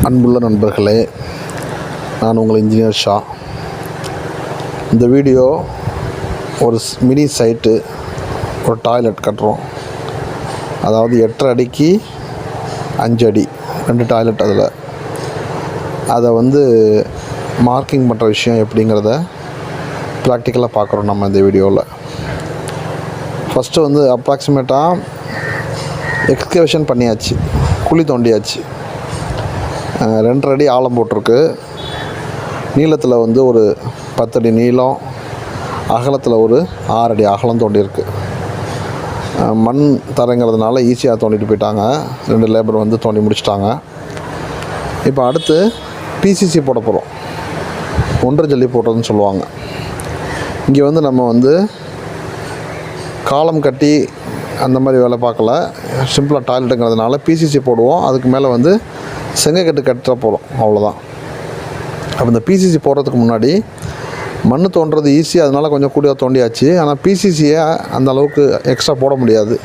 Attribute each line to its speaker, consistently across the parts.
Speaker 1: அன்புள்ள நண்பர்களே, நான் உங்கள் இன்ஜினியர் ஷா. இந்த வீடியோ ஒரு மினி சைட்டு, ஒரு டாய்லெட் கட்டுறோம். அதாவது 8.5 அடிக்கு 5 அடி 2 டாய்லெட். அதை மார்க்கிங் பண்ணுற விஷயம் எப்படிங்கிறத ப்ராக்டிக்கலாக பார்க்குறோம் நம்ம இந்த வீடியோவில். ஃபஸ்ட்டு அப்ராக்சிமேட்டாக எக்ஸ்கவேஷன் பண்ணியாச்சு, குழி தோண்டியாச்சு. 2.5 அடி ஆழம் போட்டிருக்கு. நீளத்தில் ஒரு 10 அடி நீளம், அகலத்தில் ஒரு 6 அடி அகலம் தோண்டியிருக்கு. மண் தரங்கிறதுனால ஈஸியாக தோண்டிட்டு போயிட்டாங்க. 2 லேபர் தோண்டி முடிச்சிட்டாங்க. இப்போ அடுத்து பிசிசி போட போகிறோம். ஒன்றரை ஜல்லி போடுறதுன்னு சொல்லுவாங்க. இங்கே நம்ம காலம் கட்டி அந்த மாதிரி வேலை பார்க்கல. சிம்பிளாக டாய்லெட்டுங்கிறதுனால பிசிசி போடுவோம். அதுக்கு மேலே செங்கக்கட்டு கட்ட போகிறோம், அவ்வளோதான். அப்போ இந்த பிசிசி போடுறதுக்கு முன்னாடி மண் தோண்டுறது ஈஸி, அதனால் கொஞ்சம் கூடியாக தோண்டியாச்சு. ஆனால் பிசிசியை அந்த அளவுக்கு எக்ஸ்ட்ரா போட முடியாது,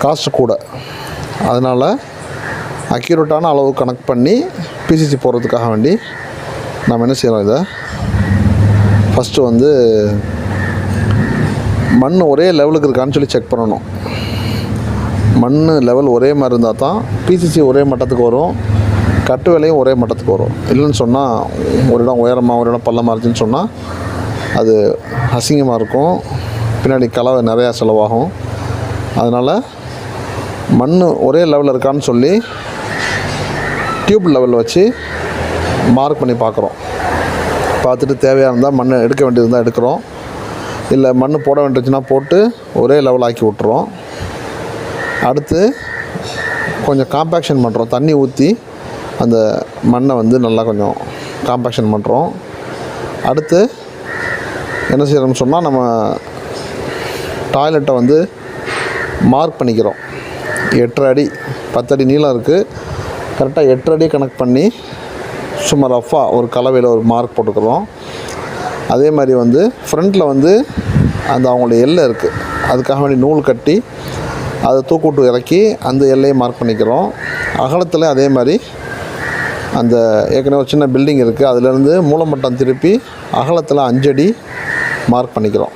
Speaker 1: காஸ்ட்டு கூட. அதனால் அக்யூரேட்டான அளவு கணக்கு பண்ணி பிசிசி போடுறதுக்காக வேண்டி நம்ம என்ன செய்கிறோம், இதை ஃபஸ்ட்டு மண் ஒரே லெவலுக்கு இருக்கான்னு சொல்லி செக் பண்ணணும். மண் லெவல் ஒரே மாதிரி இருந்தால் தான் பிசிசி ஒரே மட்டத்துக்கு வரும், கட்டு வேலையும் ஒரே மட்டத்துக்கு வரும். இல்லைன்னு சொன்னால் ஒரு இடம் உயரமாக ஒரு இடம் பள்ளமாக இருந்துச்சுன்னு சொன்னால் அது அசிங்கமாக இருக்கும், பின்னாடி கலவை நிறையா செலவாகும். அதனால் மண் ஒரே லெவலில் இருக்கான்னு சொல்லி டியூப் லெவலில் வச்சு மார்க் பண்ணி பார்த்துட்டு தேவையாக இருந்தால் மண் எடுக்க வேண்டியது இருந்தால் எடுக்கிறோம், இல்லை மண் போட வேண்டியதுன்னா போட்டு ஒரே லெவல் ஆக்கி விட்டுறோம். அடுத்து கொஞ்சம் காம்பேக்ஷன் பண்ணுறோம், தண்ணி ஊற்றி அந்த மண்ணை நல்லா கொஞ்சம் காம்பேக்ஷன் பண்ணுறோம். அடுத்து என்ன செய்கிறோம்னு சொன்னால், நம்ம டாய்லெட்டை மார்க் பண்ணிக்கிறோம். 8.5 அடி 10 அடி நீளம் இருக்குது. கரெக்டாக 8.5 அடி கணக்கு பண்ணி சும்மா ரஃபாக ஒரு கலவையில் ஒரு மார்க் போட்டுக்கிறோம். அதே மாதிரி ஃப்ரண்ட்டில் அந்த அவங்களோட எல்லை இருக்குது, அதுக்காக வேண்டி நூல் கட்டி அதை தூக்கூட்டு இறக்கி அந்த எல்லையை மார்க் பண்ணிக்கிறோம். அகலத்தில் அதே மாதிரி அந்த ஏற்கனவே ஒரு சின்ன பில்டிங் இருக்குது, அதுலேருந்து மூலமட்டம் திருப்பி அகலத்தில் 5 அடி மார்க் பண்ணிக்கிறோம்.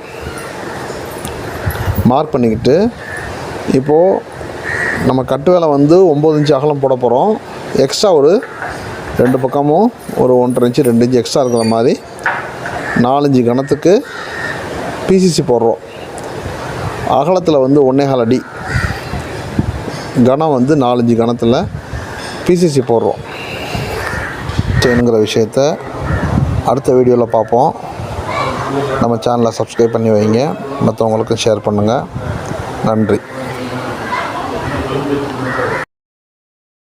Speaker 1: மார்க் பண்ணிக்கிட்டு இப்போது நம்ம கட்டு வேலை 9 இன்ச்சு அகலம் போட போகிறோம். எக்ஸ்ட்ரா ஒரு 2 பக்கமும் ஒரு 1.5 இன்ச்சு 2 இன்ச்சு எக்ஸ்ட்ரா இருக்கிற மாதிரி 4 இன்ச்சு கணத்துக்கு பிசிசி போடுறோம். அகலத்தில் 1.25 அடி கனம் 4 இன்ச்சு கணத்தில் பிசிசி போடுறோம். செய்யணுங்கிற விஷயத்த அடுத்த வீடியோவில் பார்ப்போம். நம்ம சேனலை சப்ஸ்கிரைப் பண்ணி வைங்க, மற்றவங்களுக்கும் ஷேர் பண்ணுங்கள். நன்றி.